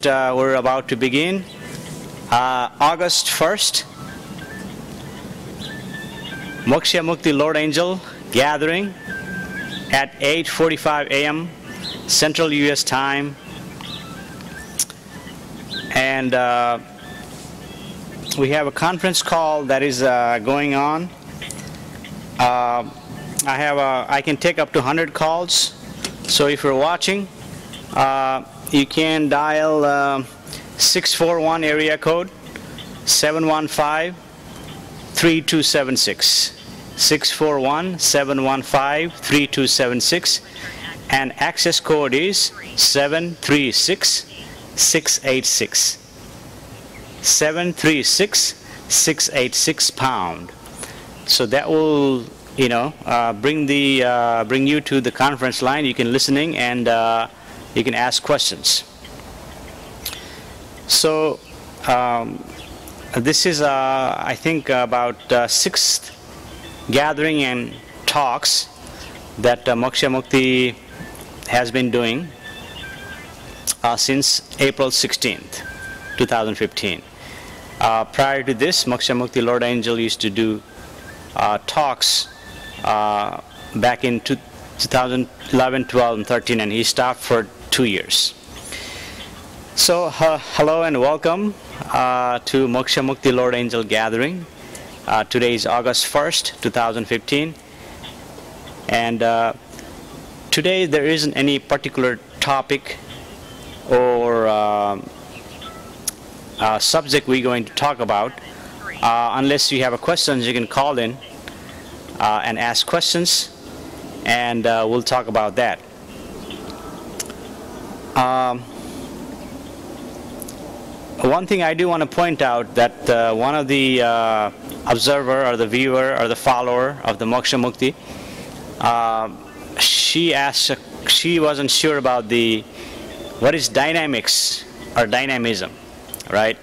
we're about to begin. August 1st, Moksha Mukti Lord Angel gathering at 8:45 a.m. Central U.S. time. And we have a conference call that is going on. I can take up to 100 calls. So if you're watching, you can dial 641 area code 715-3276. 641-715-3276, and access code is 736-686. 736-686 pound. So that will, bring you to the conference line. You can listening and you can ask questions. So this is, I think, about sixth gathering and talks that Moksha Mukti has been doing since April 16th, 2015. Prior to this, Moksha Mukti Lord Angel used to do talks back in 2011, 12, and 13, and he stopped for 2 years. So hello and welcome to Moksha Mukti Lord Angel Gathering. Today is August 1st, 2015, and today there isn't any particular topic or subject we're going to talk about. Unless you have a questions, you can call in and ask questions, and we'll talk about that. One thing I do want to point out that one of the observer or the viewer or the follower of the Moksha Mukti, she wasn't sure about what is dynamics or dynamism, right?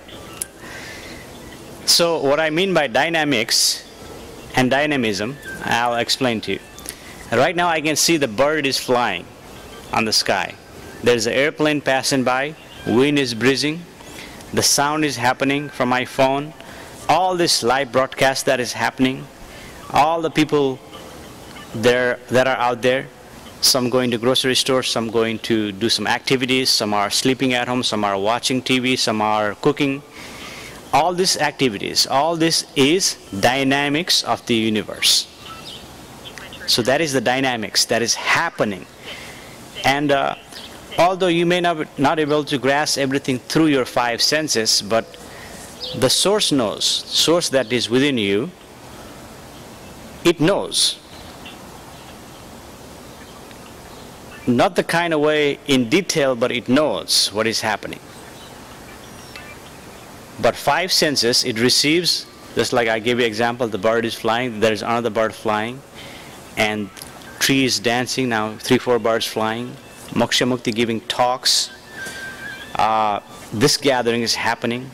So what I mean by dynamics and dynamism, I'll explain to you. Right now I can see the bird is flying on the sky. There's an airplane passing by, wind is breezing, the sound is happening from my phone, all this live broadcast that is happening, all the people there that are out there, some going to grocery stores, some going to do some activities, some are sleeping at home, some are watching TV, some are cooking. All these activities, all this is dynamics of the universe. So that is the dynamics that is happening. And although you may not able to grasp everything through your five senses, but the source knows, source that is within you, it knows. Not the kind of way in detail, but it knows what is happening. But five senses, it receives, just like I gave you example, the bird is flying, there is another bird flying, and tree is dancing, now 3-4 birds flying. Moksha Mukti giving talks. This gathering is happening.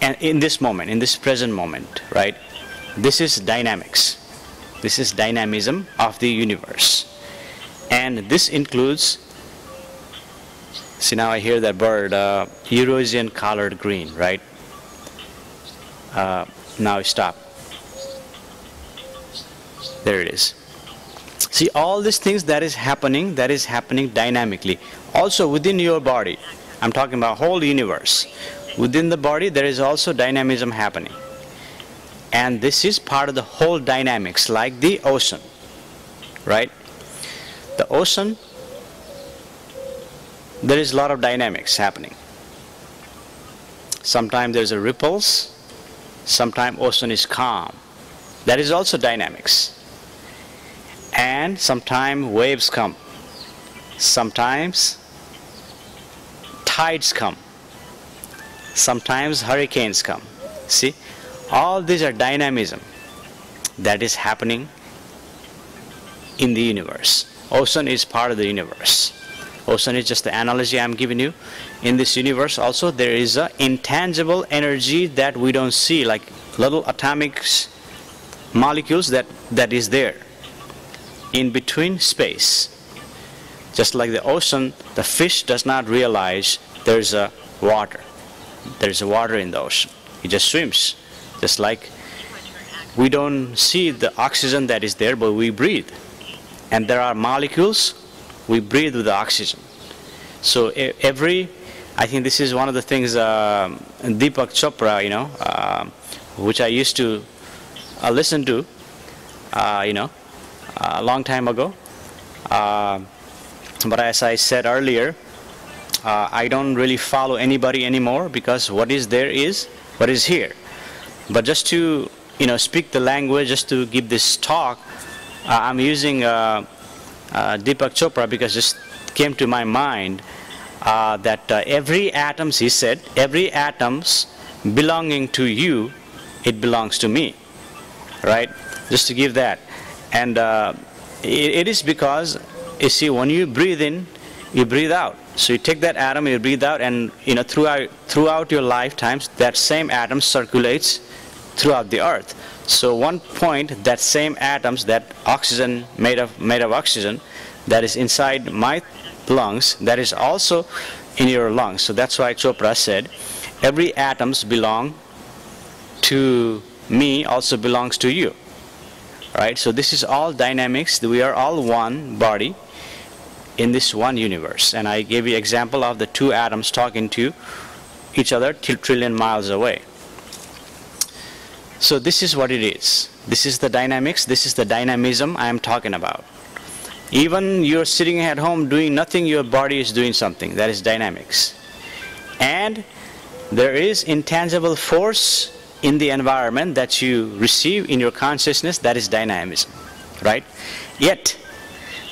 And in this moment, in this present moment, right? This is dynamics. This is dynamism of the universe. And this includes, see now I hear that bird, Eurasian collared green, right? Now stop. There it is. See, all these things that is happening dynamically. Also within your body, I'm talking about whole universe. Within the body, there is also dynamism happening. And this is part of the whole dynamics, like the ocean, right? The ocean, there is a lot of dynamics happening. Sometimes there's a ripples, sometimes ocean is calm. That is also dynamics. And sometimes waves come. Sometimes tides come. Sometimes hurricanes come. See, all these are dynamism that is happening in the universe. Ocean is part of the universe. Ocean is just the analogy I'm giving you. In this universe also there is an intangible energy that we don't see, like little atomic molecules that is there in between space. Just like the ocean, the fish does not realize there's a water. There's a water in the ocean. It just swims. Just like we don't see the oxygen that is there, but we breathe. And there are molecules, we breathe with the oxygen. So I think this is one of the things Deepak Chopra, which I used to listen to, a long time ago. But as I said earlier, I don't really follow anybody anymore, because what is there is what is here. But just to speak the language, just to give this talk, I'm using Deepak Chopra because just came to my mind that every atom, he said, every atom's belonging to you, it belongs to me, right? Just to give that. And it is because, you see, when you breathe in, you breathe out. So you take that atom, you breathe out, and throughout your lifetimes, that same atom circulates throughout the earth. So one point, that same atoms, that oxygen made of oxygen, that is inside my lungs, that is also in your lungs. So that's why Chopra said, every atoms belong to me, also belongs to you. Right? So this is all dynamics. We are all one body in this one universe. And I gave you example of the two atoms talking to each other trillion miles away. So this is what it is. This is the dynamics. This is the dynamism I am talking about. Even you're sitting at home doing nothing, your body is doing something. That is dynamics. And there is intangible force in the environment that you receive in your consciousness, that is dynamism, right? Yet,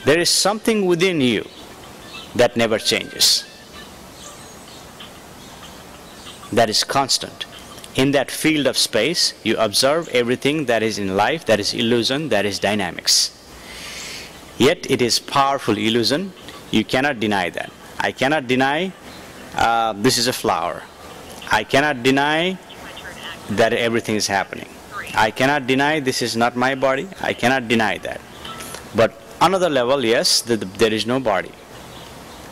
there is something within you that never changes. That is constant. In that field of space, you observe everything that is in life, that is illusion, that is dynamics. Yet, it is powerful illusion. You cannot deny that. I cannot deny this is a flower. I cannot deny that everything is happening. I cannot deny this is not my body. I cannot deny that. But another level, yes, there is no body.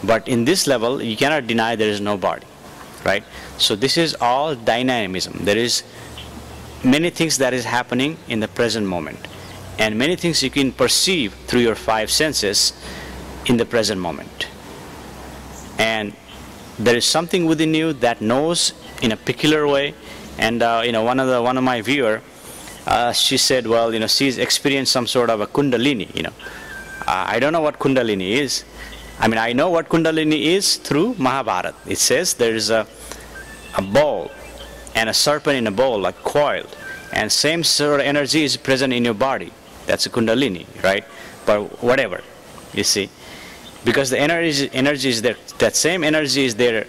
But in this level, you cannot deny there is no body, right? So this is all dynamism. There is many things that is happening in the present moment, and many things you can perceive through your five senses in the present moment. And there is something within you that knows in a peculiar way. And one of my viewer, she said, well, she's experienced some sort of a kundalini. I don't know what kundalini is. I mean, I know what kundalini is through Mahabharata. It says there is a bowl and a serpent in a bowl, like coiled, and same sort of energy is present in your body. That's a kundalini, right? But whatever, you see, because the energy is there. That same energy is there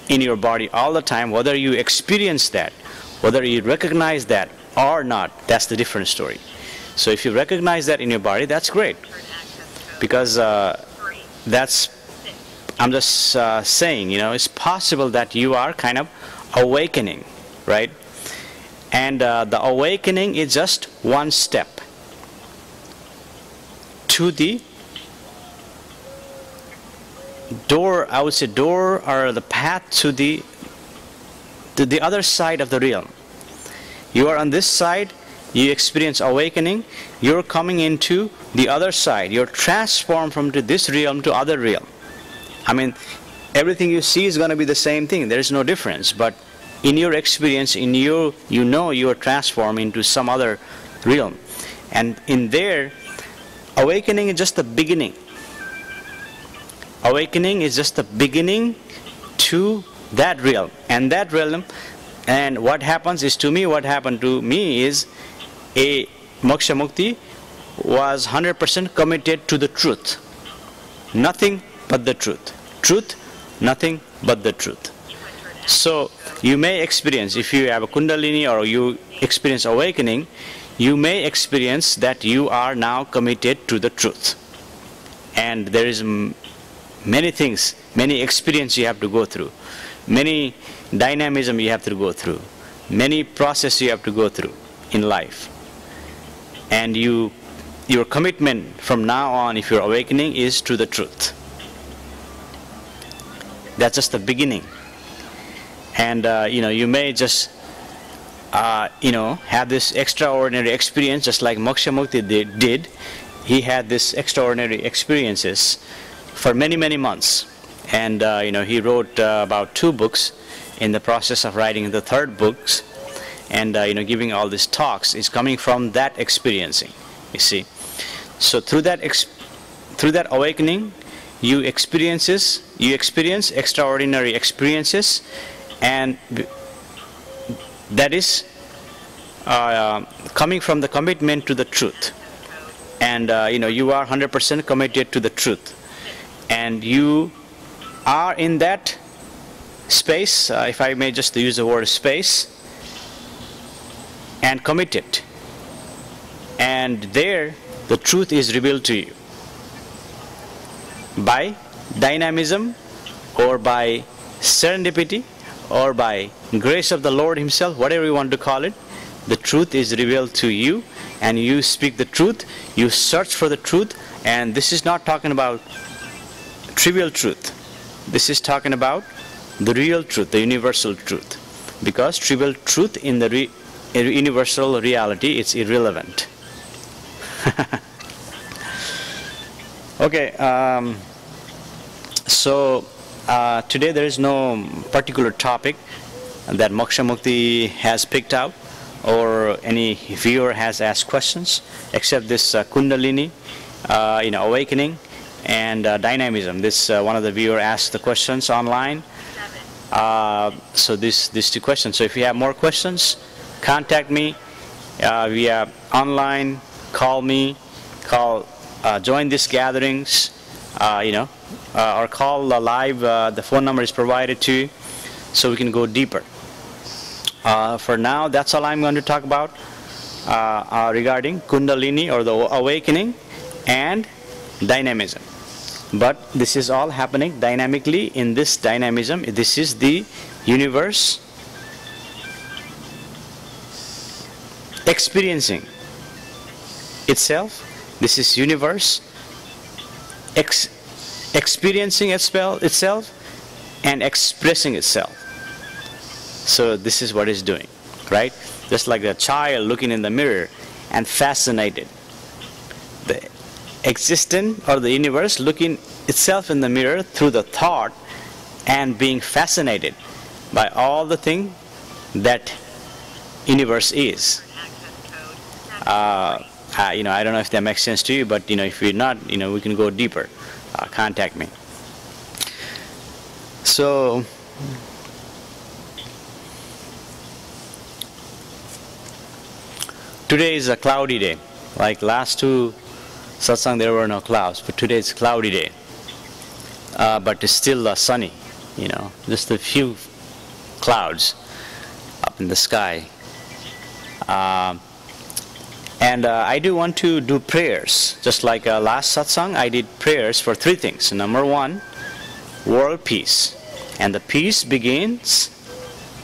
in your body all the time, whether you experience that, whether you recognize that or not, that's the different story. So if you recognize that in your body, that's great. Because I'm just saying, it's possible that you are kind of awakening, right? And the awakening is just one step to the door, I would say door, or the path to the other side of the realm. You are on this side, you experience awakening, you're coming into the other side, you're transformed from this realm to other realm. I mean, everything you see is going to be the same thing, there is no difference, but in your experience, you are transformed into some other realm. And in there, awakening is just the beginning. Awakening is just the beginning to that realm. And that realm, and what happened to me is a Moksha Mukti was 100% committed to the truth. Nothing but the truth. Truth, nothing but the truth. So you may experience, if you have a kundalini or you experience awakening, you may experience that you are now committed to the truth. And there is many things, many experience you have to go through, many dynamism you have to go through, many process you have to go through in life. And you your commitment from now on, if you're awakening, is to the truth. That's just the beginning. And you may just have this extraordinary experience, just like Moksha Mukti did. He had this extraordinary experiences for many, many months. And he wrote about 2 books, in the process of writing the 3rd books. And giving all these talks is coming from that experiencing, you see. So through that awakening, you experience extraordinary experiences, and that is coming from the commitment to the truth. And you are 100% committed to the truth, and you are in that space, if I may just use the word space, and committed, and there the truth is revealed to you by dynamism, or by serendipity, or by grace of the Lord himself, whatever you want to call it. The truth is revealed to you, and you speak the truth, you search for the truth. And this is not talking about trivial truth, this is talking about the real truth, the universal truth, because trivial truth in the universal reality, it's irrelevant. Okay, so today there is no particular topic that Moksha Mukti has picked out, or any viewer has asked questions, except this Kundalini, awakening, and dynamism. This one of the viewer asked the questions online. So these 2 questions. So if you have more questions, contact me via online, call me, join these gatherings, or call live. The phone number is provided to you, so we can go deeper. For now, that's all I'm going to talk about regarding Kundalini, or the awakening, and dynamism. But this is all happening dynamically in this dynamism. This is the universe experiencing itself. This is universe experiencing itself and expressing itself. So this is what it's doing, right? Just like a child looking in the mirror and fascinated. The existence, or the universe, looking itself in the mirror through the thought and being fascinated by all the thing that universe is. I don't know if that makes sense to you, but if you're not, we can go deeper. Contact me. So today is a cloudy day. Like last 2 satsang, there were no clouds, but today is a cloudy day. But it's still sunny, just a few clouds up in the sky. And I do want to do prayers. Just like last satsang, I did prayers for 3 things. Number 1, world peace. And the peace begins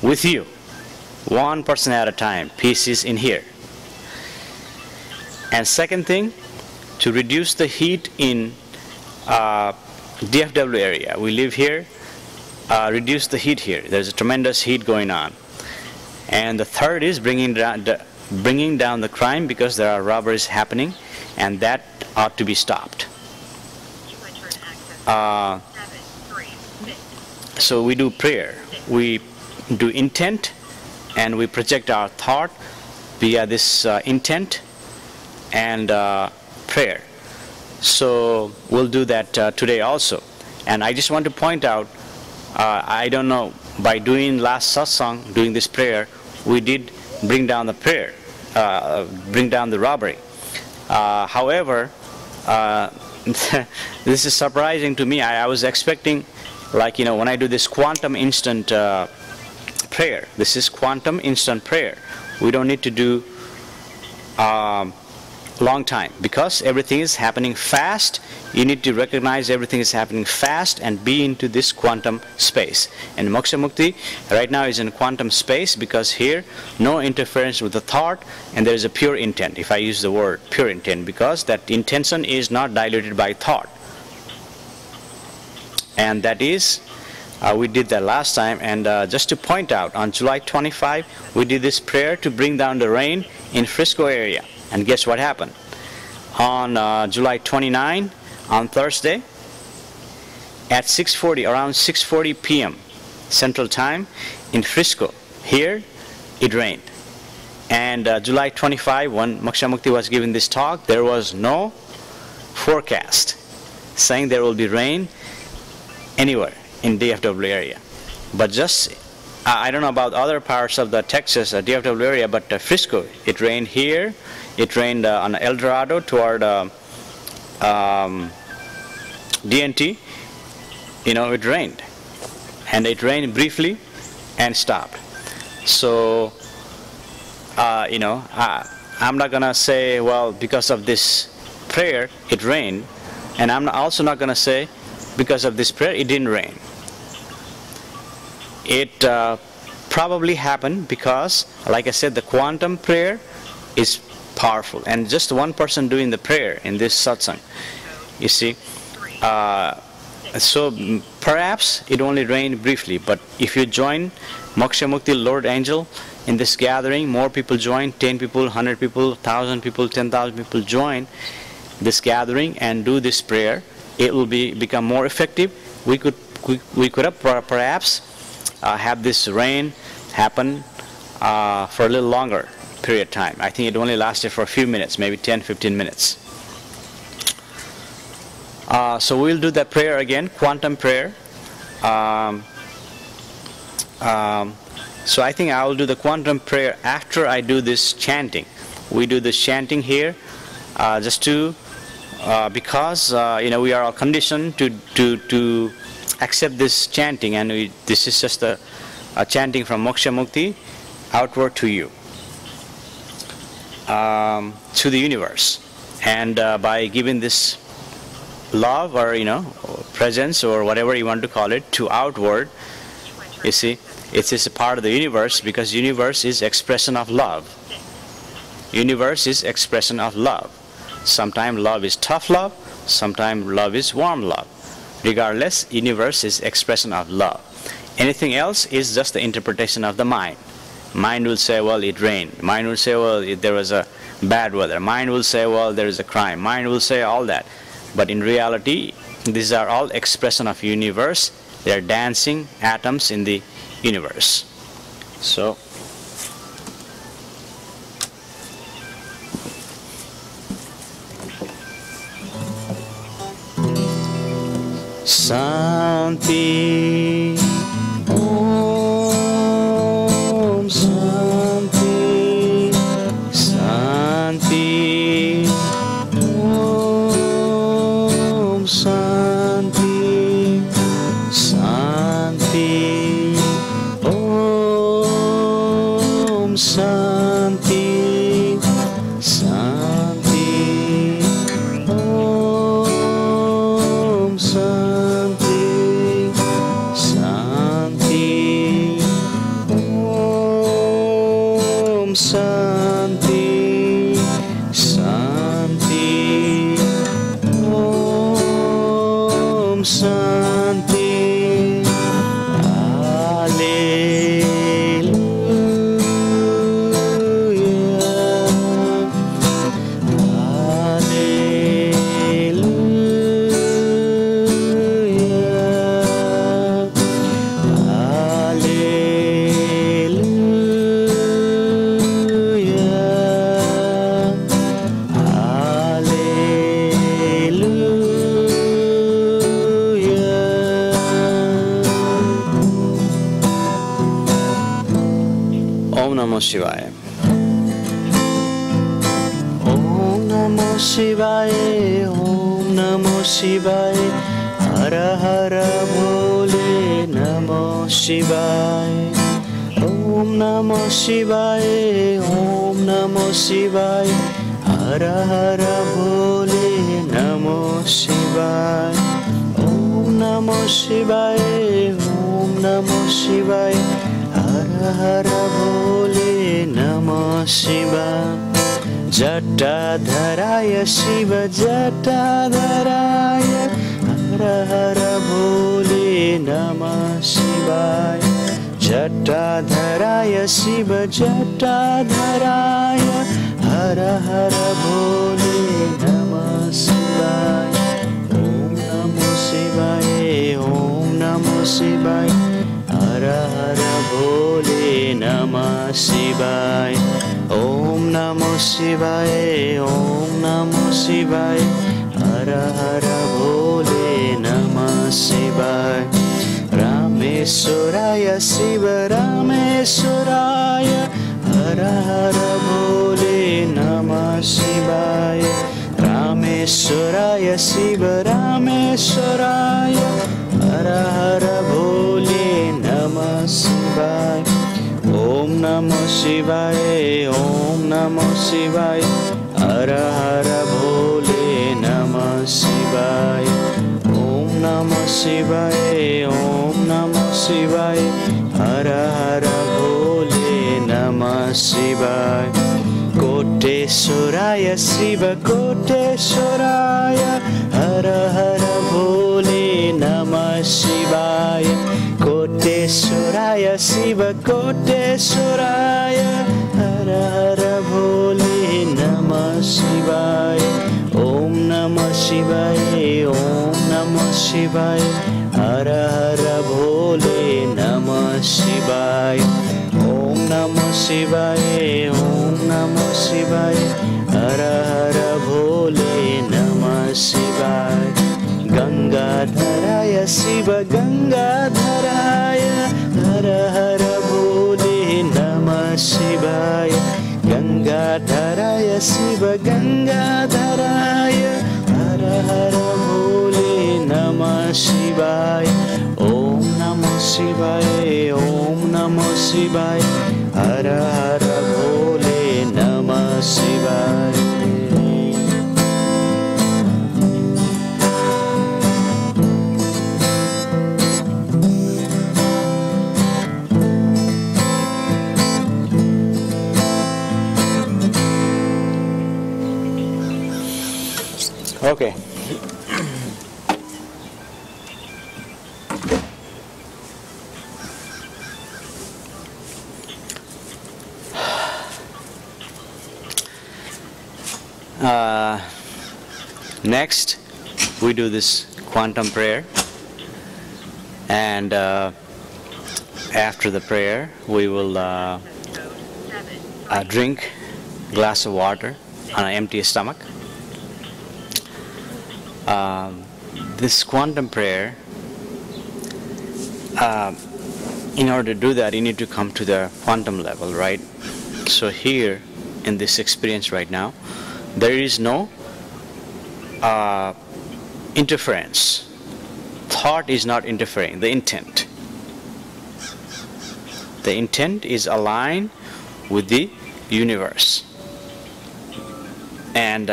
with you. 1 person at a time. Peace is in here. And second thing, to reduce the heat in DFW area. We live here. Reduce the heat here. There's a tremendous heat going on. And the third is bringing down the crime, because there are robberies happening, and that ought to be stopped. So we do prayer, we do intent, and we project our thought via this intent and prayer. So we'll do that today also. And I just want to point out, I don't know, by doing last satsang, doing this prayer, we did bring down the prayer, bring down the robbery. However, this is surprising to me. I was expecting, like, when I do this quantum instant prayer, this is quantum instant prayer. We don't need to do long time, because everything is happening fast you need to recognize everything is happening fast and be into this quantum space. And Moksha Mukti right now is in quantum space, because here no interference with the thought, and there is a pure intent. If I use the word pure intent, because that intention is not diluted by thought. And that is, we did that last time. And just to point out, on July 25 we did this prayer to bring down the rain in Frisco area, and guess what happened? On July 29, on Thursday, at 6:40, around 6:40 p.m. Central Time in Frisco, here it rained. And July 25, when Moksha Mukti was giving this talk, there was no forecast saying there will be rain anywhere in DFW area. But just, I don't know about other parts of the Texas DFW area, but Frisco, it rained here. It rained on El Dorado toward DNT. It rained. And it rained briefly and stopped. So, I'm not going to say, well, because of this prayer, it rained. And I'm also not going to say, because of this prayer, it didn't rain. It probably happened because, like I said, the quantum prayer is powerful, and just one person doing the prayer in this satsang, you see. So perhaps it only rained briefly, but if you join Moksha Mukti Lord Angel in this gathering, more people join, 10 people, 100 people, 1,000 people, 10,000 people join this gathering and do this prayer, it will become more effective. We could have perhaps have this rain happen for a little longer period of time. I think it only lasted for a few minutes, maybe 10-15 minutes. So we'll do that prayer again, quantum prayer. So I think I will do the quantum prayer after I do this chanting. We do this chanting here just to because we are all conditioned to accept this chanting, and this is just a chanting from Moksha Mukti outward to you, to the universe. And by giving this love, or presence, or whatever you want to call it, to outward, you see, it is a part of the universe, because universe is expression of love. Universe is expression of love. Sometimes love is tough love, sometimes love is warm love. Regardless, universe is expression of love. Anything else is just the interpretation of the mind. Mind will say, well, it rained. Mind will say, well, there was a bad weather. Mind will say, well, there is a crime. Mind will say all that. But in reality, these are all expression of universe. They are dancing atoms in the universe. So, Santi, Om Santi, Santi, Om Santi, Santi, Om Santi, Santi, Om Santi, Santi, Om Santi, Santi, Om Santi, Om Namo Shivaya. Om Namo Shivaya, Om Namo Shivaya, Hara Hara Bhole Namo Shivaya. Om Namo Shivaya, Om Namo Shivaya, Hara Hara Bhole Namo Shivaya. Om Namo Shivaya. Om Namo Shivaya. Hara Hara Bole Namah Shivaya. Jatadharaya Shiva Jatadharaya. Hara Hara Bole Namah Shivaya. Jatadharaya Shiva Jatadharaya. Hara Hara Bole Namah Shivaya. Om Namo Shivaya. Om Namo Shivaya. Hara Hara Bole Namah Shivaya. Om Namo Shivaya. Om Namo Shivaya. Hara Hara Bole Namah Shivaya. Rameswaraya Shiva Rameswaraya. Hara Hara Bole Namah Shivaya. Rameswaraya Shiva Rameswaraya. Hara Hara Bole Namah Shivaya. Om Namo Shivaya. Om Namo Shivaya. Hara Hara Bole Namah Shivaya. Om Namo Shivaya. Om Namo Shivaya. Hara Hara Bole Namah Shivaya. Koteshwaraya Shiva Koteshwaraya. Hara Hara Bole Namah Shivaya. Koteshwaraya Shiva Koteshwaraya. Hara Hara Bole Namah Shivaya. Om Namah Shivaya. Om Namah Shivaya. Hara Hara Bole Namah Shivaya. Om Namah Shivaya. Om Namah Shivaya. Hara Hara Bole Namah Shivaya. Gangadharaya Shiva Gangadharaya. Hara Hara Bole Namah Shivaya. Gangadharaya Shiva Gangadharaya. Hara Hara Bole Namah Shivaya. Om Namah Shivaya. Om Namah Shivaya. Hara Hara Bole Namah Shivaya. Okay. Next, we do this quantum prayer, and after the prayer, we will drink a glass of water on an empty stomach. This quantum prayer, in order to do that, you need to come to the quantum level, right? So here, in this experience right now, there is no interference. Thought is not interfering. The intent is aligned with the universe. And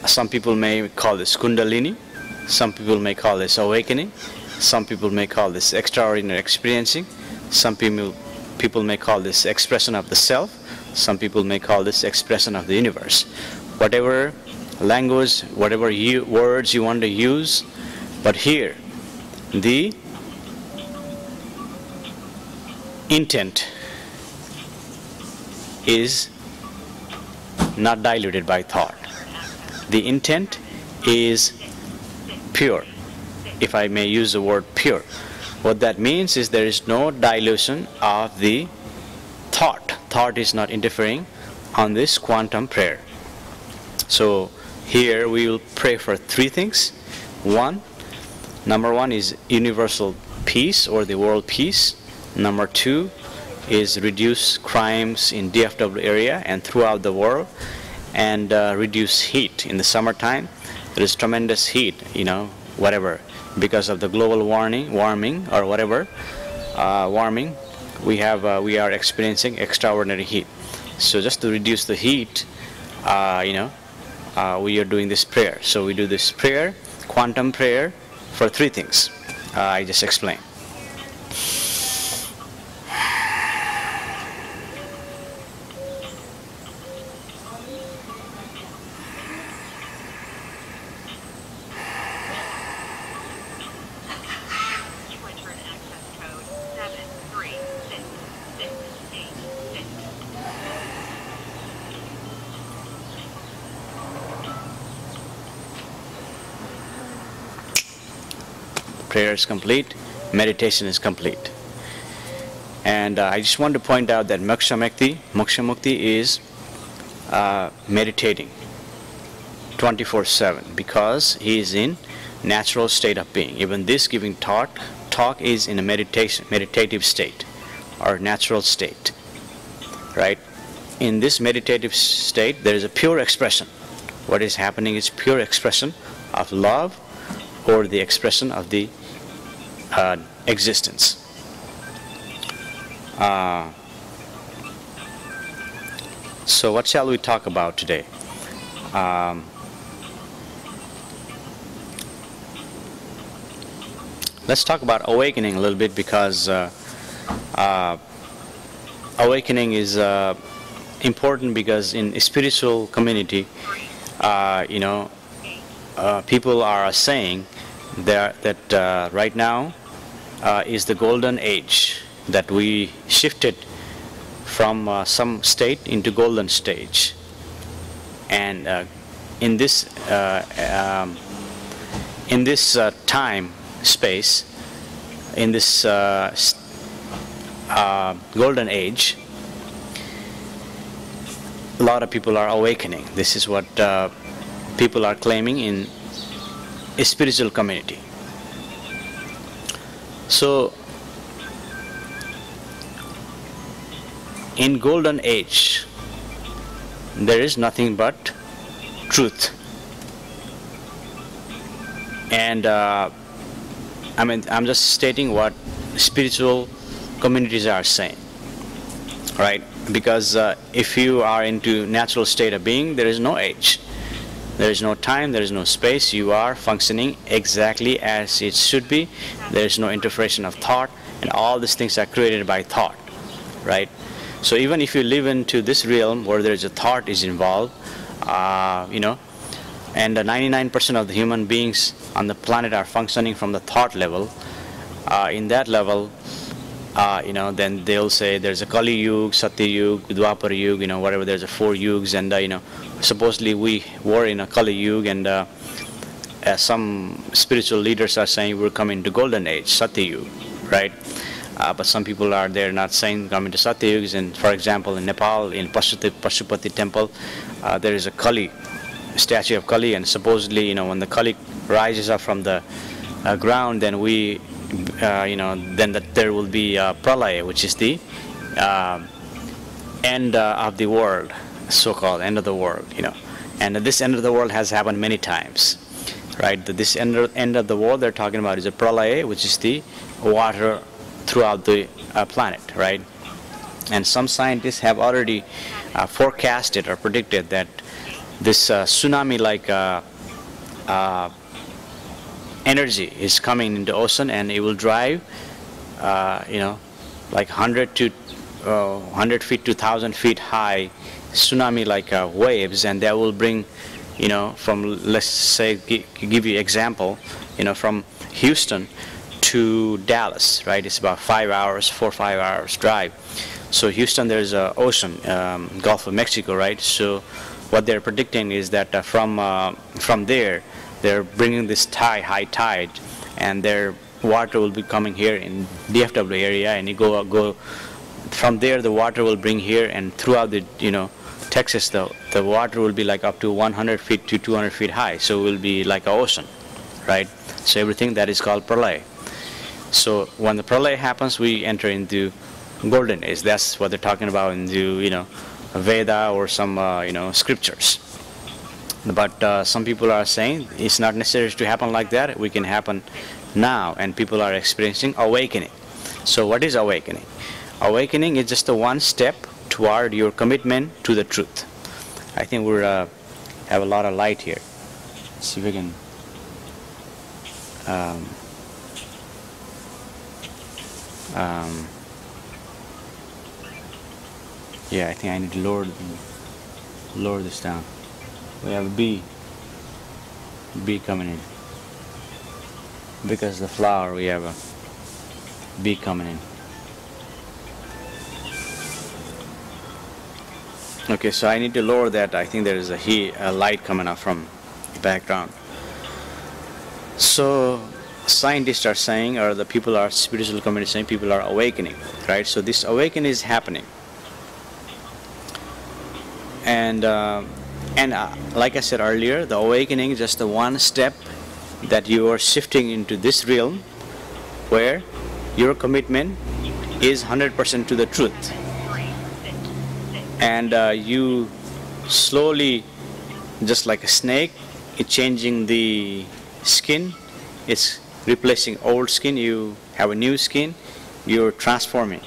some people may call this Kundalini, some people may call this awakening, some people may call this extraordinary experiencing, some people may call this expression of the self, some people may call this expression of the universe. Whatever language, whatever words you want to use, but here the intent is not diluted by thought. The intent is pure, if I may use the word pure. What that means is there is no dilution of the thought. Thought is not interfering on this quantum prayer. So here we will pray for three things. Number one is universal peace or the world peace. Number two is reduce crimes in DFW area and throughout the world, and reduce heat. In the summertime, there is tremendous heat, whatever, because of the global warming or whatever warming, we are experiencing extraordinary heat. So just to reduce the heat, we are doing this prayer. So we do this prayer, quantum prayer, for three things. I just explained. Prayer is complete, meditation is complete. And I just want to point out that Moksha Mukti is meditating 24/7 because he is in natural state of being. Even this giving talk is in a meditative state or natural state, right? In this meditative state, there is a pure expression. What is happening is pure expression of love or the expression of the existence. So what shall we talk about today? Let's talk about awakening a little bit, because awakening is important, because in spiritual community, people are saying that right now is the golden age, that we shifted from some state into golden stage. And in this time space, in this golden age, a lot of people are awakening. This is what people are claiming in a spiritual community. So in golden age, there is nothing but truth. And I'm just stating what spiritual communities are saying, right? Because if you are into natural state of being, there is no age, there is no time, there is no space. You are functioning exactly as it should be. There is no interference of thought, and all these things are created by thought, right? So even if you live into this realm where there is a thought is involved, and 99% of the human beings on the planet are functioning from the thought level, in that level, then they'll say there's a Kali Yuga, Satya Yuga, Dwapara Yuga, whatever, there's a 4 yugas, and supposedly we were in a Kali Yuga, and some spiritual leaders are saying we're coming to golden age, Satya Yuga, right? But some people are there not saying coming to Satya Yuga. And for example, in Nepal, in Pashupati temple, there is a Kali, statue of Kali, and supposedly, when the Kali rises up from the ground, then there will be pralaya, which is the end of the world, so-called end of the world, and this end of the world has happened many times, right? This end of the world they're talking about is a pralaya, which is the water throughout the planet, right? And some scientists have already forecasted or predicted that this tsunami-like energy is coming into ocean, and it will drive, like 100 feet to 1,000 feet high tsunami-like waves, and that will bring, from, let's say, give you example, from Houston to Dallas, right? It's about 4 or 5 hours drive. So Houston, there's an ocean, Gulf of Mexico, right? So what they're predicting is that from there, they're bringing this high tide, and their water will be coming here in DFW area, and you go from there, the water will bring here, and throughout the Texas, the water will be like up to 100 feet to 200 feet high, so it will be like an ocean, right? So everything that is called pralaya. So when the pralaya happens, we enter into golden age. That's what they're talking about in the Veda or some scriptures. But some people are saying it's not necessary to happen like that. We can happen now, and people are experiencing awakening. So what is awakening? Awakening is just the one step toward your commitment to the truth. I think we're have a lot of light here. Let's see if we can. Um, yeah, I think I need to lower this down. We have a bee coming in. Because the flower, we have a bee coming in. Okay, so I need to lower that. I think there is a light coming up from the background. So scientists are saying, or the people are spiritual community saying, people are awakening, right? So this awakening is happening, and like I said earlier, the awakening is just the one step that you are shifting into this realm where your commitment is 100% to the truth, and you slowly, just like a snake, it's changing the skin, it's replacing old skin, you have a new skin, you're transforming,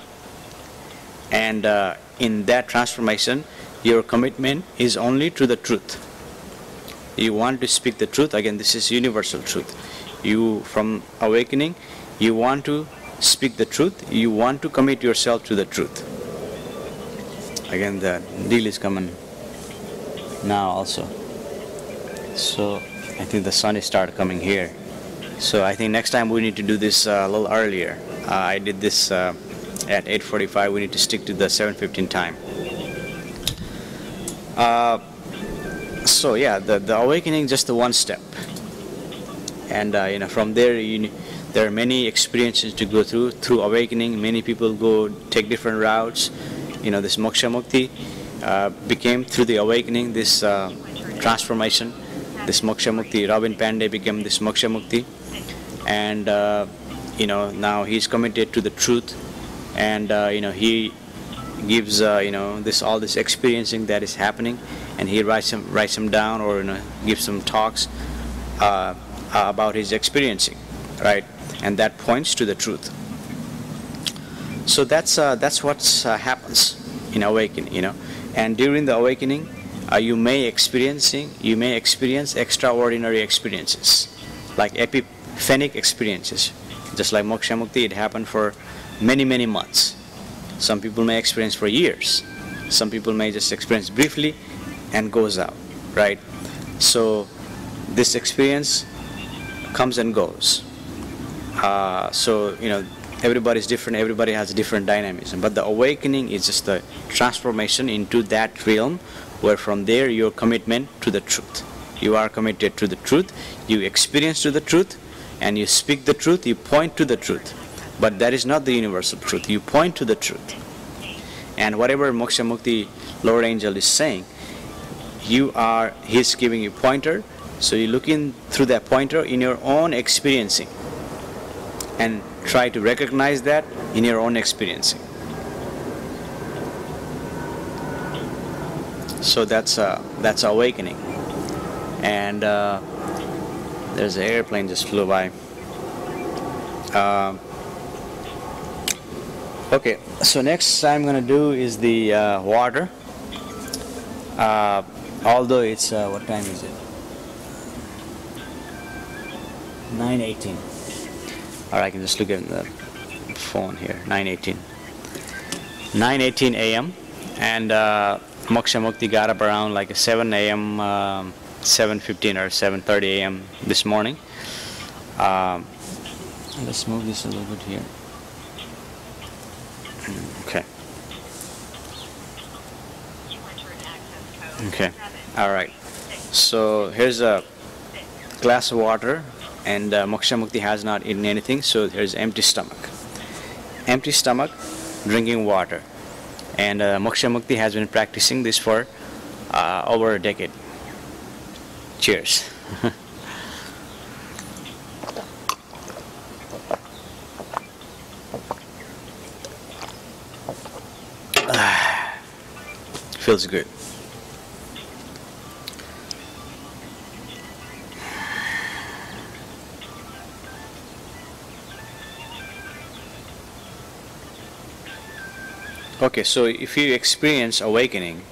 and in that transformation your commitment is only to the truth. You want to speak the truth. Again, this is universal truth. You, from awakening, you want to speak the truth, you want to commit yourself to the truth. Again, the deal is coming now also. So I think the sun is started coming here. So I think next time we need to do this a little earlier. I did this at 8:45. We need to stick to the 7:15 time. So yeah, the awakening is just the one step, and from there there are many experiences to go through awakening. Many people go take different routes. This Moksha Mukti became through the awakening, this transformation. This Moksha Mukti, Robin Pandey became this Moksha Mukti, and now he's committed to the truth, and he gives all this experiencing that is happening, and he writes them down, or gives some talks about his experiencing, right? And that points to the truth. So that's what happens in awakening, and during the awakening, you may experience extraordinary experiences, like epiphanic experiences. Just like Moksha Mukti, it happened for many months. Some people may experience for years. Some people may just experience briefly and goes out, right? So this experience comes and goes. So everybody's different. Everybody has a different dynamism. But the awakening is just the transformation into that realm, where from there your commitment to the truth. You are committed to the truth. You experience to the truth, and you speak the truth. You point to the truth. But that is not the universal truth. You point to the truth. And whatever Moksha Mukti Lord Angel is saying, he's giving you pointer. So you look in through that pointer in your own experiencing, and try to recognize that in your own experiencing. So that's awakening. And there's an airplane just flew by. Okay, so next I'm going to do is the water. Although it's, what time is it? 9:18. Alright, I can just look at the phone here. 9:18. 9:18 a.m. And Moksha Mukti got up around like 7 a.m., 7:15 or 7:30 a.m. this morning. Let's move this a little bit here. Okay. Okay. All right. So here's a glass of water, and Moksha Mukti has not eaten anything, so there's empty stomach. Empty stomach, drinking water. And Moksha Mukti has been practicing this for over a decade. Cheers. Feels good. Okay, so if you experience awakening,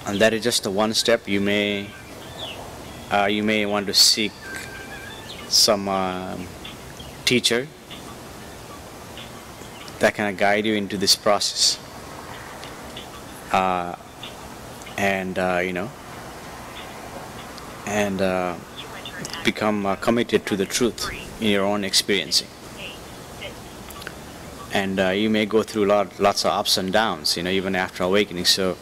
And that is just the one step. You may want to seek some teacher that can guide you into this process, and become committed to the truth in your own experiencing. And you may go through lots of ups and downs, even after awakening. So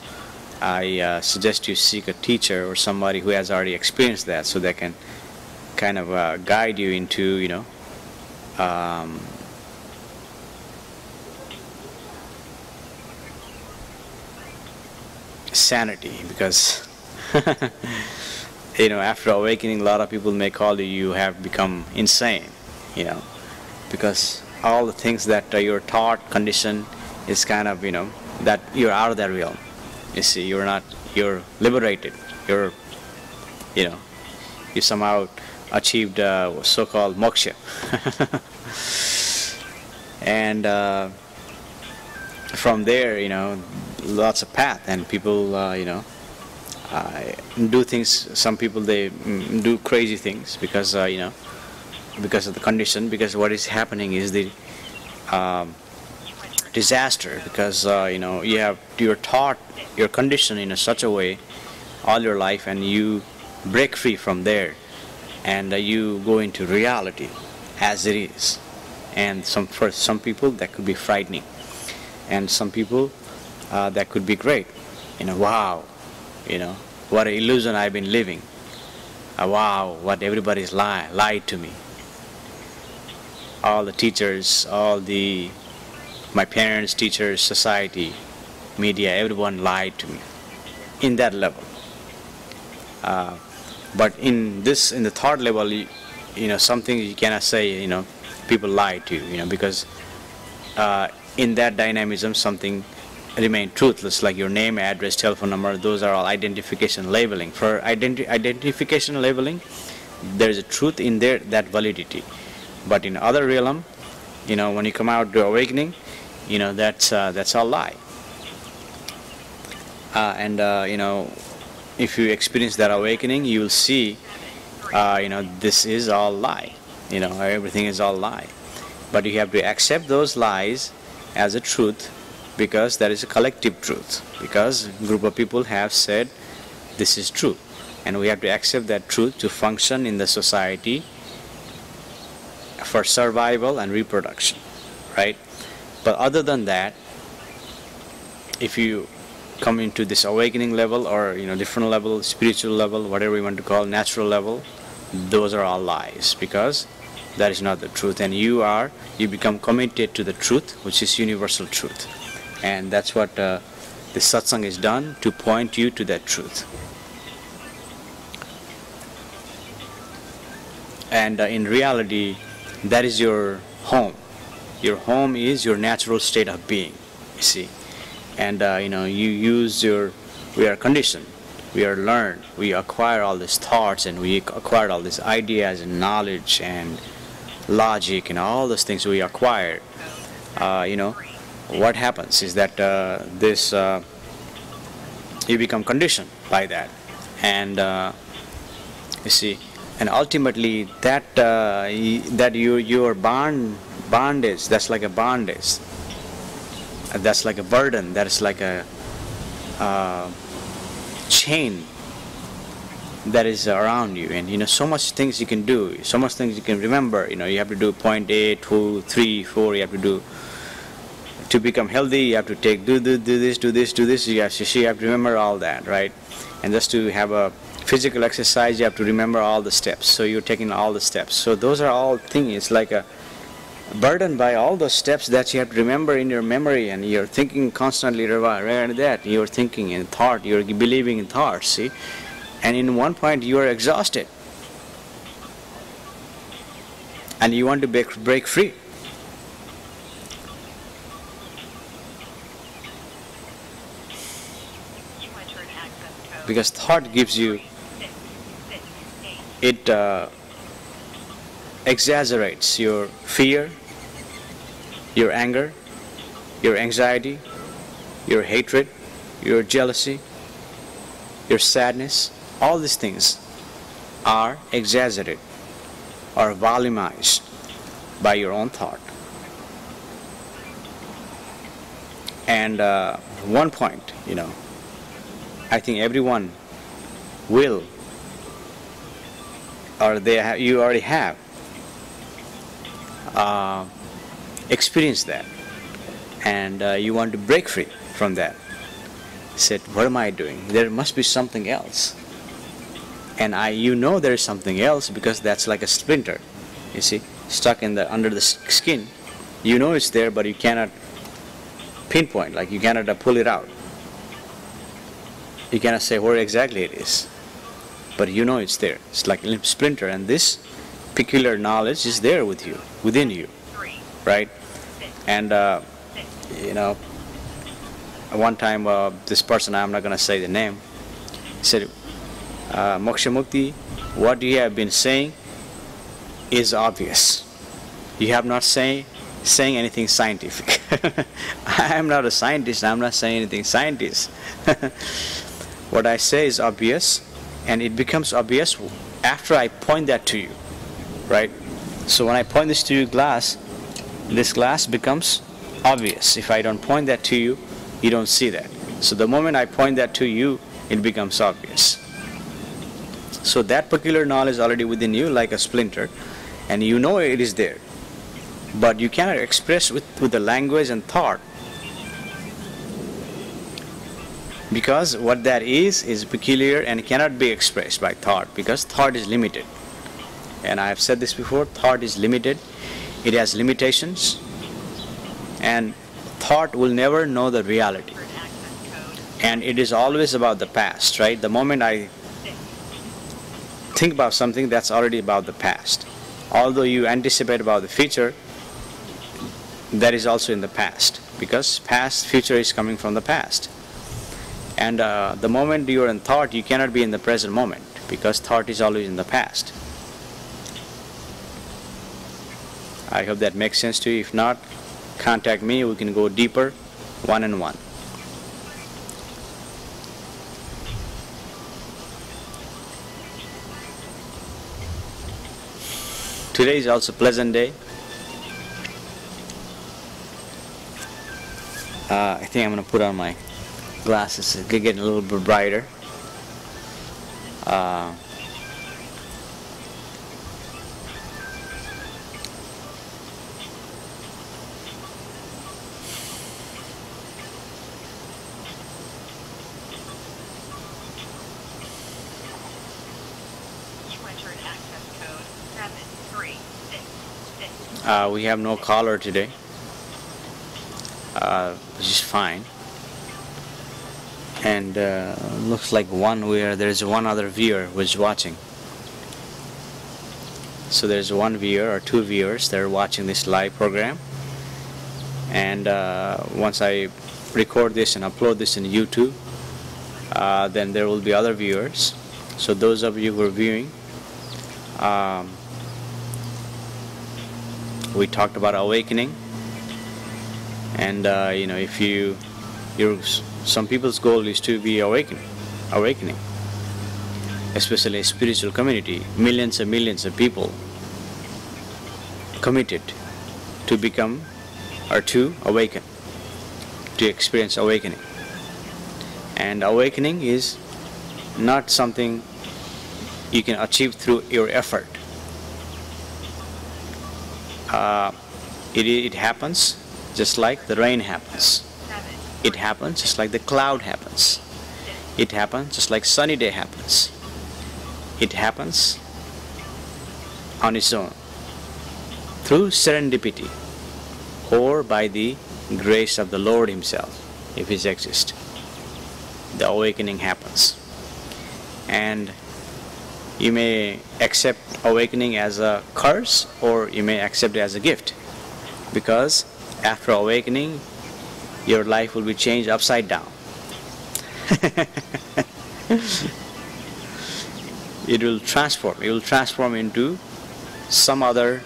I suggest you seek a teacher or somebody who has already experienced that, so they can kind of guide you into, sanity. Because after awakening, a lot of people may call you have become insane, because all the things that you're taught, conditioned, is kind of, that you're out of that realm. You see, you're liberated. You somehow achieved so-called moksha. And from there, lots of path, and people, do things. Some people, they do crazy things because, because of the condition, because what is happening is the disaster, because you're taught, you're conditioned in such a way all your life, and you break free from there, and you go into reality as it is. And for some people that could be frightening, and some people that could be great. Wow, what an illusion I've been living. Wow, what everybody's lied to me. All the teachers, my parents, teachers, society, media, everyone lied to me. In that level. But in the third level, something you cannot say, people lie to you, because in that dynamism, something remain truthless, like your name, address, telephone number. Those are all identification labeling. For identification labeling, there is a truth in there, that validity. But in other realm, when you come out to awakening, that's all lie. And if you experience that awakening, you will see, this is all lie. Everything is all lie. But you have to accept those lies as a truth, because that is a collective truth. Because a group of people have said this is true, and we have to accept that truth to function in the society for survival and reproduction, right? But other than that, if you come into this awakening level, or different level, spiritual level, whatever you want to call, natural level, those are all lies, because that is not the truth. And you become committed to the truth, which is universal truth. And that's what the satsang is done, to point you to that truth. And in reality, that is your home. Your home is your natural state of being, you see. And we are conditioned, we are learned, we acquire all these thoughts, and we acquire all these ideas and knowledge and logic and all those things we acquire. What happens is that you become conditioned by that, and you see, and ultimately that your bondage, that's like a bondage, that's like a burden, that is like a chain that is around you. And so much things you can do, so much things you can remember. You have to do point A, 2, 3, 4. You have to do to become healthy. You have to do this. You have to remember all that, right? And just to have a physical exercise, you have to remember all the steps. So you're taking all the steps. So those are all things. It's like a burden by all those steps that you have to remember in your memory, and you're thinking constantly regarding that. You're thinking in thought. You're believing in thoughts. See. And in one point you are exhausted, and you want to break free. Because thought gives you, it exaggerates your fear, your anger, your anxiety, your hatred, your jealousy, your sadness, all these things are exaggerated or volumized by your own thought. And one point, I think everyone will, or you already have experienced that, and you want to break free from that. Said, what am I doing? There must be something else. And there is something else because that's like a splinter, you see, stuck under the skin. You know it's there, but you cannot pinpoint, like you cannot pull it out. You cannot say where exactly it is, but you know it's there. It's like a splinter, and this peculiar knowledge is there with you, within you, right? And one time this person, I'm not going to say the name, said, Moksha Mukti, what you have been saying is obvious. You have not saying anything scientific. I am not a scientist. I'm not saying anything scientist. What I say is obvious, and it becomes obvious after I point that to you, right? So when I point this to you, this glass becomes obvious. If I don't point that to you, you don't see that. So the moment I point that to you, it becomes obvious. So that peculiar knowledge is already within you like a splinter, and you know it is there, but you cannot express with the language and thought, because what that is peculiar and cannot be expressed by thought, because thought is limited. And I have said this before, thought is limited, it has limitations, and thought will never know the reality, and it is always about the past, right? The moment I think about something, that's already about the past. Although you anticipate about the future, that is also in the past, because future is coming from the past. And the moment you are in thought, you cannot be in the present moment, because thought is always in the past. I hope that makes sense to you. If not, contact me. We can go deeper, one-on-one. Today is also a pleasant day. I think I'm going to put on my glasses. It's getting a little bit brighter. We have no caller today, which is fine. And looks like there's one other viewer who is watching. So there's one viewer or two viewers that are watching this live program. And once I record this and upload this in YouTube, then there will be other viewers. So those of you who are viewing, we talked about awakening, and if some people's goal is to be awakening, especially a spiritual community, millions and millions of people committed to become or to awaken, to experience awakening. And awakening is not something you can achieve through your effort. It happens just like the rain happens. It happens just like the cloud happens. It happens just like sunny day happens. It happens on its own, through serendipity, or by the grace of the Lord Himself, if He exists. The awakening happens. And you may accept awakening as a curse, or you may accept it as a gift, because after awakening your life will be changed upside down. It will transform into some other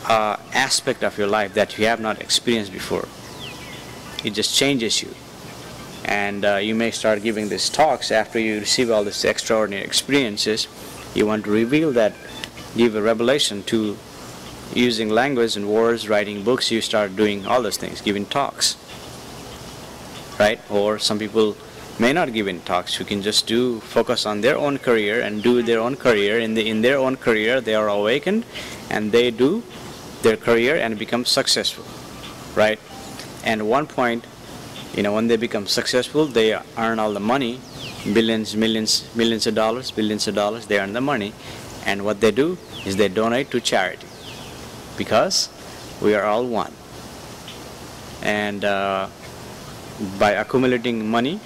aspect of your life that you have not experienced before. It just changes you. and you may start giving these talks after you receive all these extraordinary experiences. You want to reveal that, give a revelation to using language and words, writing books. You start doing all those things, giving talks, right? Or some people may not give in talks, who can just focus on their own career and do their own career. In their own career they are awakened, and they do their career and become successful, right? And at one point, when they become successful, they earn all the money, billions, millions of dollars, billions of dollars. They earn the money, and what they do is they donate to charity, because we are all one. And by accumulating money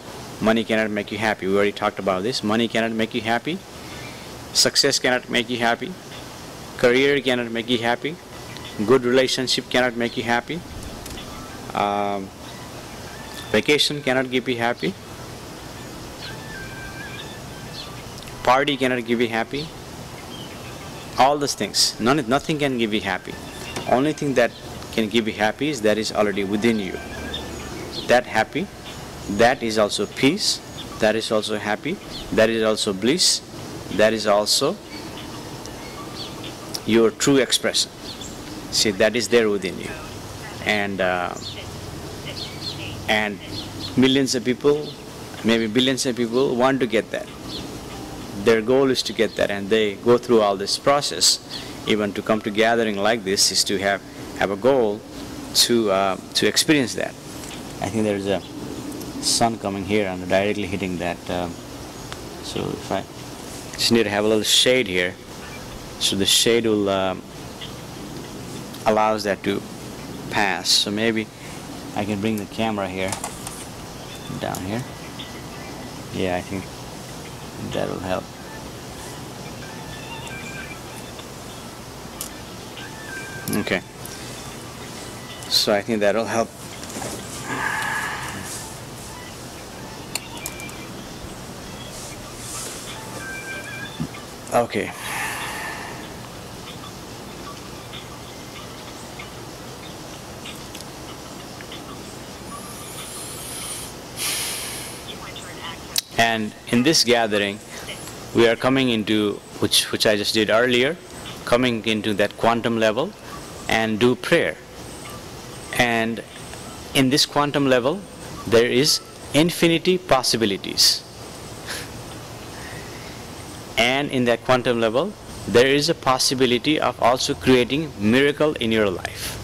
cannot make you happy. We already talked about this. Money cannot make you happy. Success cannot make you happy. Career cannot make you happy. Good relationship cannot make you happy. Vacation cannot give you happy. Party cannot give you happy. All those things, nothing can give you happy. Only thing that can give you happy is that is already within you. That happy, that is also peace, that is also happy, that is also bliss, that is also your true expression. See, that is there within you. And millions of people, maybe billions of people want to get that. Their goal is to get that, and they go through all this process. Even to come to gathering like this is to have a goal to experience that. I think there's a sun coming here and directly hitting that. So if I just need to have a little shade here, so the shade will allows that to pass. So maybe I can bring the camera here, down here. Yeah, I think that will help. Okay, so I think that will help. Okay. And in this gathering, we are coming into, which I just did earlier, coming into that quantum level and do prayer. And in this quantum level, there is infinity possibilities. And in that quantum level, there is a possibility of also creating miracle in your life.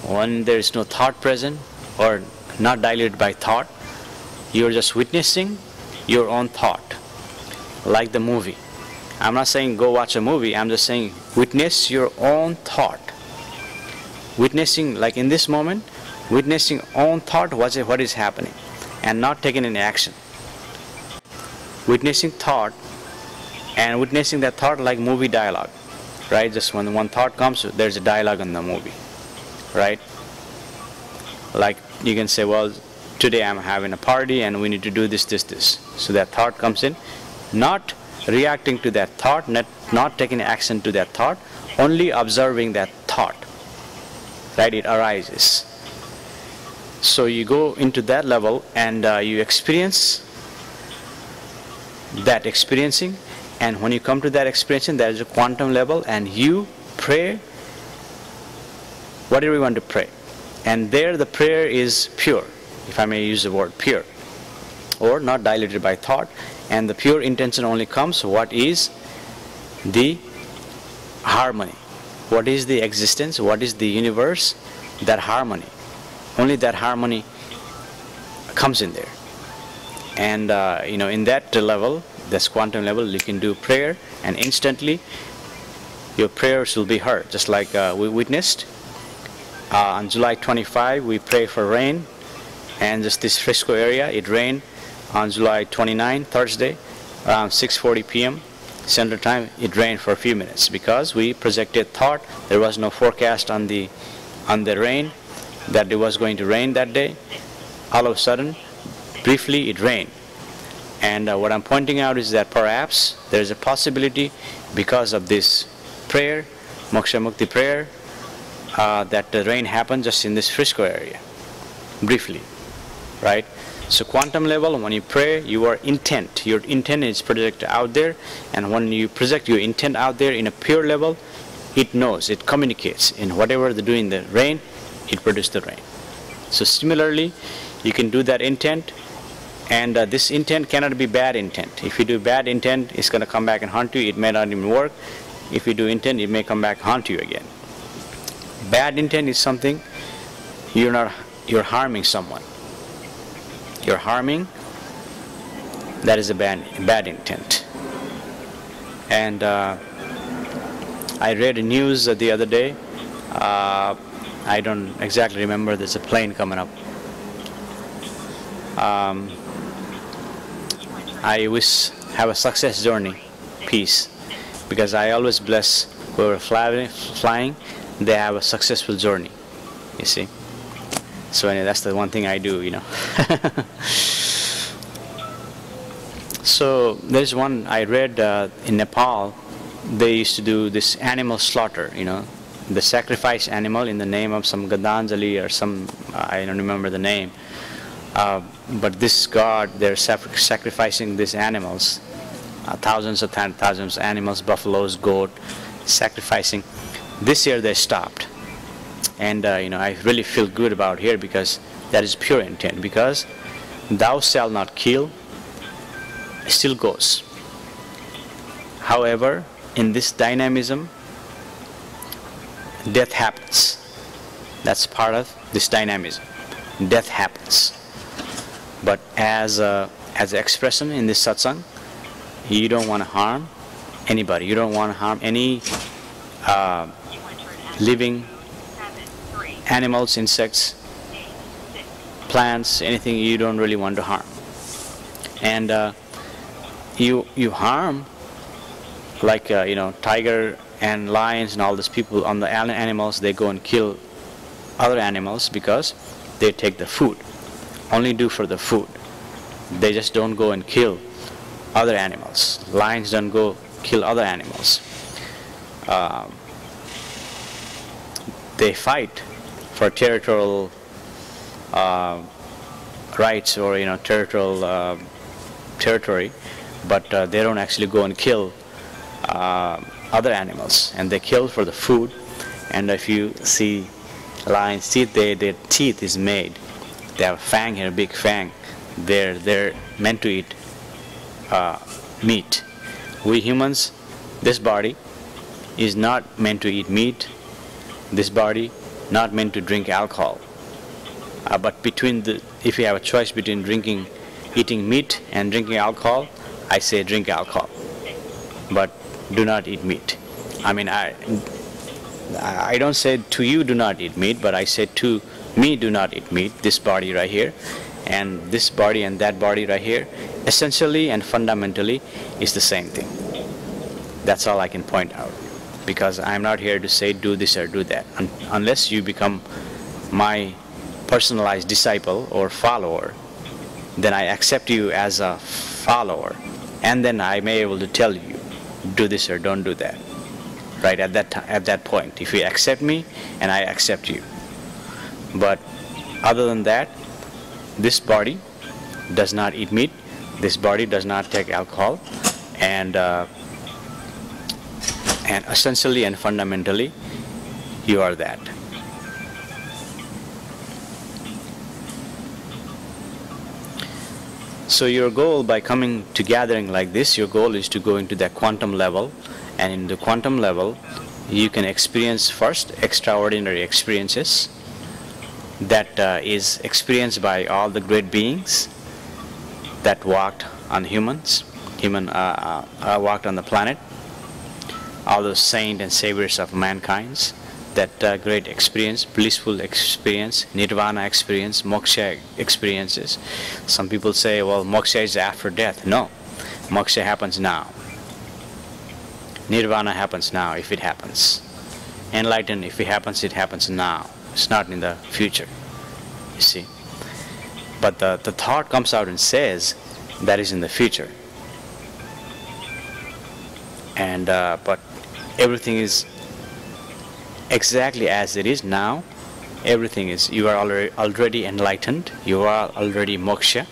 When there is no thought present, or not diluted by thought, you're just witnessing your own thought, like the movie. I'm not saying go watch a movie, I'm just saying witness your own thought. Witnessing, like in this moment, witnessing own thought, what is happening, and not taking any action. Witnessing thought, and witnessing that thought like movie dialogue, right? Just when one thought comes, there's a dialogue in the movie, right? Like you can say, well, today I'm having a party and we need to do this, this, this. So that thought comes in, not reacting to that thought, not taking action to that thought, only observing that thought, right? It arises. So you go into that level and you experience that experiencing, and when you come to that experiencing, there is a quantum level, and you pray whatever you want to pray. And there the prayer is pure, if I may use the word pure, or not diluted by thought. And the pure intention only comes, what is the harmony, what is the existence, what is the universe, that harmony. Only that harmony comes in there. And in that level, this quantum level, you can do prayer, and instantly your prayers will be heard. Just like we witnessed on July 25, we pray for rain, and just this Frisco area, it rained on July 29, Thursday, around 6:40 p.m. Central Time. It rained for a few minutes because we projected thought. There was no forecast on the rain, that it was going to rain that day. All of a sudden, briefly, it rained. And what I'm pointing out is that perhaps there is a possibility, because of this prayer, Moksha Mukti prayer, that the rain happened just in this Frisco area. briefly, right? So quantum level, when you pray, your intent is projected out there, and when you project your intent out there in a pure level, it knows, it communicates. In whatever they do in the rain, it produces the rain. So similarly, you can do that intent, and this intent cannot be bad intent. If you do bad intent, it's going to come back and haunt you. It may not even work. If you do intent, it may come back and haunt you again. Bad intent is something you're harming someone. You're harming, that is a bad intent. And I read news the other day. I don't exactly remember. There's a plane coming up. I wish have a success journey, peace, because I always bless whoever flying. They have a successful journey. You see. So anyway, that's the one thing I do, So there's one I read in Nepal. They used to do this animal slaughter, the sacrifice animal in the name of some Gadanjali or some, I don't remember the name. But this god, they're sacrificing these animals, thousands of animals, buffaloes, goat, sacrificing. This year they stopped. And I really feel good about here, because that is pure intent. Because thou shalt not kill still goes. However, in this dynamism, death happens. That's part of this dynamism. Death happens. But as an expression in this satsang, you don't want to harm anybody. You don't want to harm any living animals, insects, plants, anything you don't really want to harm. And you harm, like tiger and lions and all these people on the animals. They go and kill other animals because they take the food, only do for the food. They just don't go and kill other animals. Lions don't go kill other animals. They fight for territorial rights, or territorial territory, but they don't actually go and kill other animals, and they kill for the food. And if you see lions' teeth, their teeth is made. They have a fang here, a big fang. They're meant to eat meat. We humans, this body is not meant to eat meat. This body not meant to drink alcohol. But if you have a choice between eating meat and drinking alcohol, I say drink alcohol, but do not eat meat. I mean, I don't say to you do not eat meat, but I say to me do not eat meat. This body right here, and this body and that body right here, essentially and fundamentally is the same thing. That's all I can point out. Because I'm not here to say do this or do that. Unless you become my personalized disciple or follower, then I accept you as a follower, and then I may be able to tell you do this or don't do that. Right at that point, if you accept me and I accept you. But other than that, this body does not eat meat. This body does not take alcohol, and essentially and fundamentally, you are that. So your goal by coming to gathering like this, your goal is to go into that quantum level, and in the quantum level, you can experience first extraordinary experiences that is experienced by all the great beings that walked on walked on the planet. All those saints and saviors of mankind, that great experience, blissful experience, nirvana experience, moksha experiences. Some people say, well, moksha is after death. No, moksha happens now. Nirvana happens now, if it happens. Enlightenment, if it happens now. It's not in the future, you see. But the thought comes out and says that is in the future. And but everything is exactly as it is now, everything is, you are already enlightened, you are already moksha,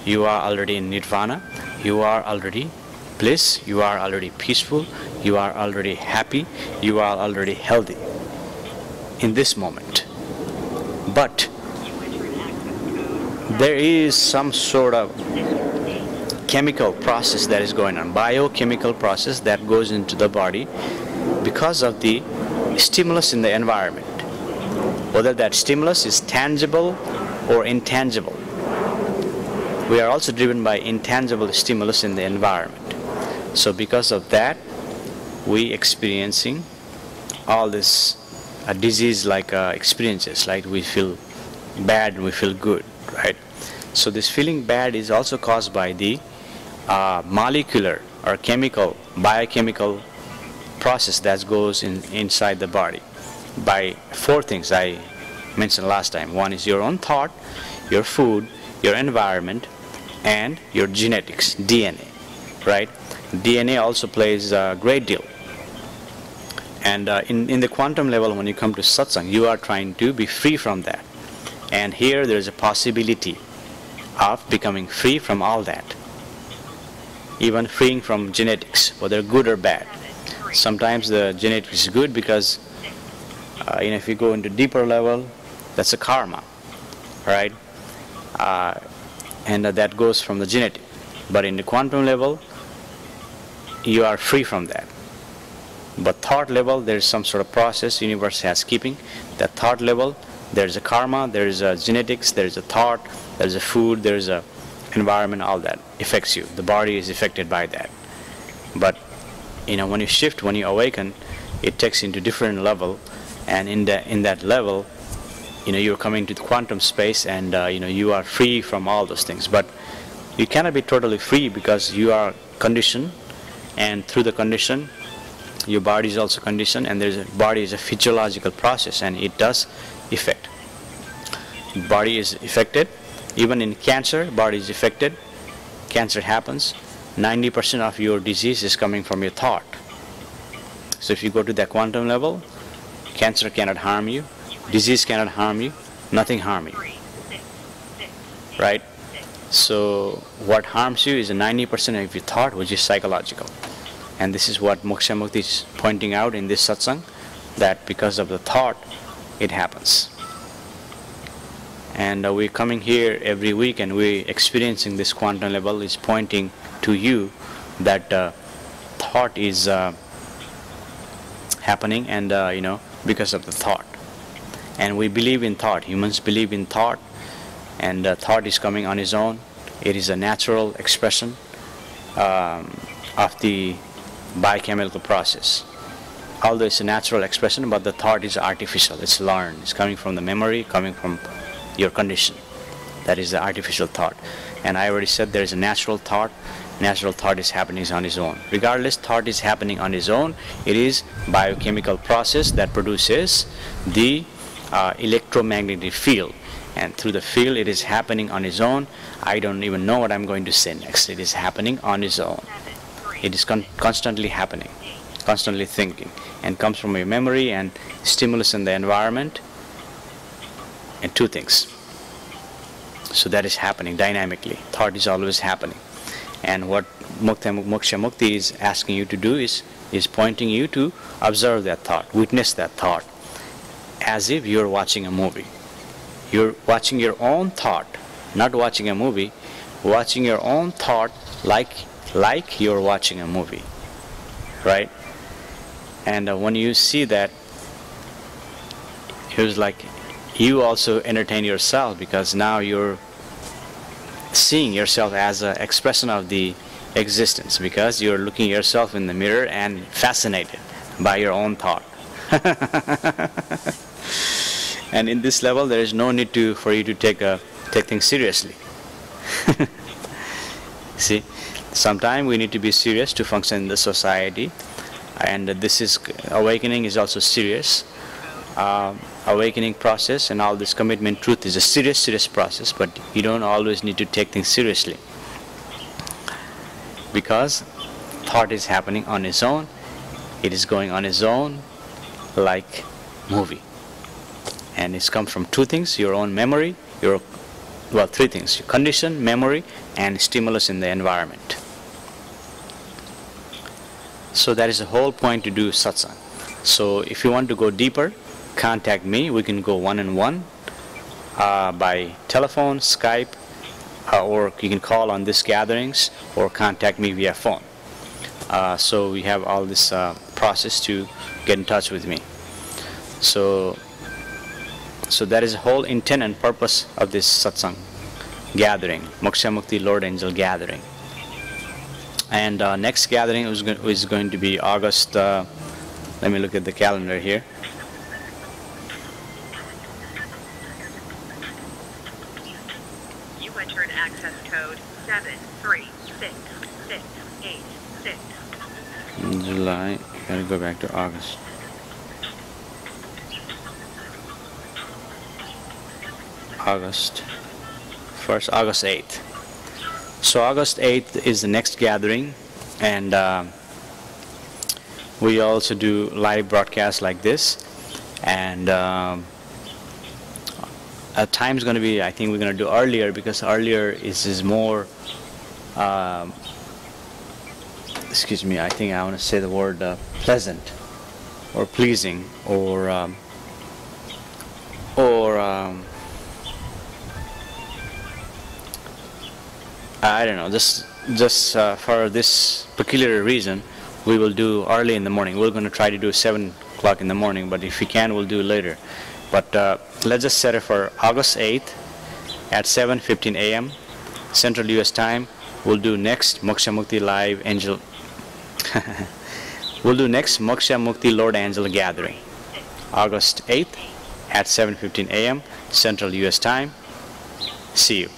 you are already in nirvana, you are already bliss, you are already peaceful, you are already happy, you are already healthy in this moment. But there is some sort of chemical process that is going on, biochemical process that goes into the body because of the stimulus in the environment, whether that stimulus is tangible or intangible. We are also driven by intangible stimulus in the environment. So because of that, we experiencing all this disease-like experiences, like we feel bad and we feel good, right? So this feeling bad is also caused by the molecular or chemical, biochemical process that goes inside the body by four things I mentioned last time. One is your own thought, your food, your environment, and your genetics, DNA, right? DNA also plays a great deal. And in the quantum level, when you come to satsang, you are trying to be free from that. And here there is a possibility of becoming free from all that, even freeing from genetics, whether good or bad. Sometimes the genetics is good because if you go into deeper level, that's a karma, right? And that goes from the genetic. But in the quantum level, you are free from that. But thought level, there is some sort of process universe has keeping. That thought level, there is a karma, there is a genetics, there is a thought, there is a food, there is a environment, all that affects you. The body is affected by that. But when you shift, when you awaken, it takes into different level, and in that level, you're coming to the quantum space, and you are free from all those things. But you cannot be totally free because you are conditioned, and through the condition, your body is also conditioned, and body is a physiological process, and it does affect. Body is affected. Even in cancer, body is affected. Cancer happens. 90% of your disease is coming from your thought. So if you go to that quantum level, cancer cannot harm you, disease cannot harm you, nothing harm you, right? So what harms you is 90% of your thought, which is psychological. And this is what Moksha Mukti is pointing out in this satsang, that because of the thought, it happens. And we're coming here every week, and we're experiencing this quantum level is pointing to you that thought is happening, and because of the thought. And we believe in thought. Humans believe in thought, and thought is coming on its own. It is a natural expression of the biochemical process. Although it's a natural expression, but the thought is artificial. It's learned. It's coming from the memory, coming from your condition. That is the artificial thought. And I already said there is a natural thought. Natural thought is happening on its own. Regardless, thought is happening on its own. It is biochemical process that produces the electromagnetic field. And through the field, it is happening on its own. I don't even know what I'm going to say next. It is happening on its own. It is constantly happening, constantly thinking, and comes from your memory and stimulus in the environment, and two things. So that is happening dynamically. Thought is always happening. And what Moksha Mukti is asking you to do is pointing you to observe that thought, witness that thought, as if you're watching a movie. You're watching your own thought, not watching a movie, watching your own thought like you're watching a movie, right? And when you see that, it was like you also entertain yourself, because now you're seeing yourself as an expression of the existence, because you're looking yourself in the mirror and fascinated by your own thought. And in this level, there is no need for you to take things seriously. See, sometimes we need to be serious to function in the society, and awakening is also serious. Awakening process and all this commitment truth is a serious process, but you don't always need to take things seriously, because thought is happening on its own. It is going on its own like movie. and it's come from two things: your own memory, well, three things: your condition, memory, and stimulus in the environment. So that is the whole point to do satsang. So if you want to go deeper, contact me. We can go one-on-one by telephone, Skype, or you can call on these gatherings, or contact me via phone. So we have all this process to get in touch with me. So that is the whole intent and purpose of this satsang gathering, Moksha Mukti Lord Angel gathering. And next gathering is going to be August. Let me look at the calendar here. You entered access code 736686. July. Gotta go back to August. August 1st, August 8th. So August 8th is the next gathering, and we also do live broadcasts like this, and time is going to be, I think we're going to do earlier, because earlier is more excuse me, I think I want to say the word pleasant or pleasing, or I don't know, just for this peculiar reason, we will do early in the morning. We're going to try to do 7 o'clock in the morning, but if we can, we'll do later. But let's just set it for August 8th at 7:15 a.m. Central US time. We'll do next Moksha Mukti Live Angel. We'll do next Moksha Mukti Lord Angel Gathering, August 8th at 7:15 a.m. Central US time. See you.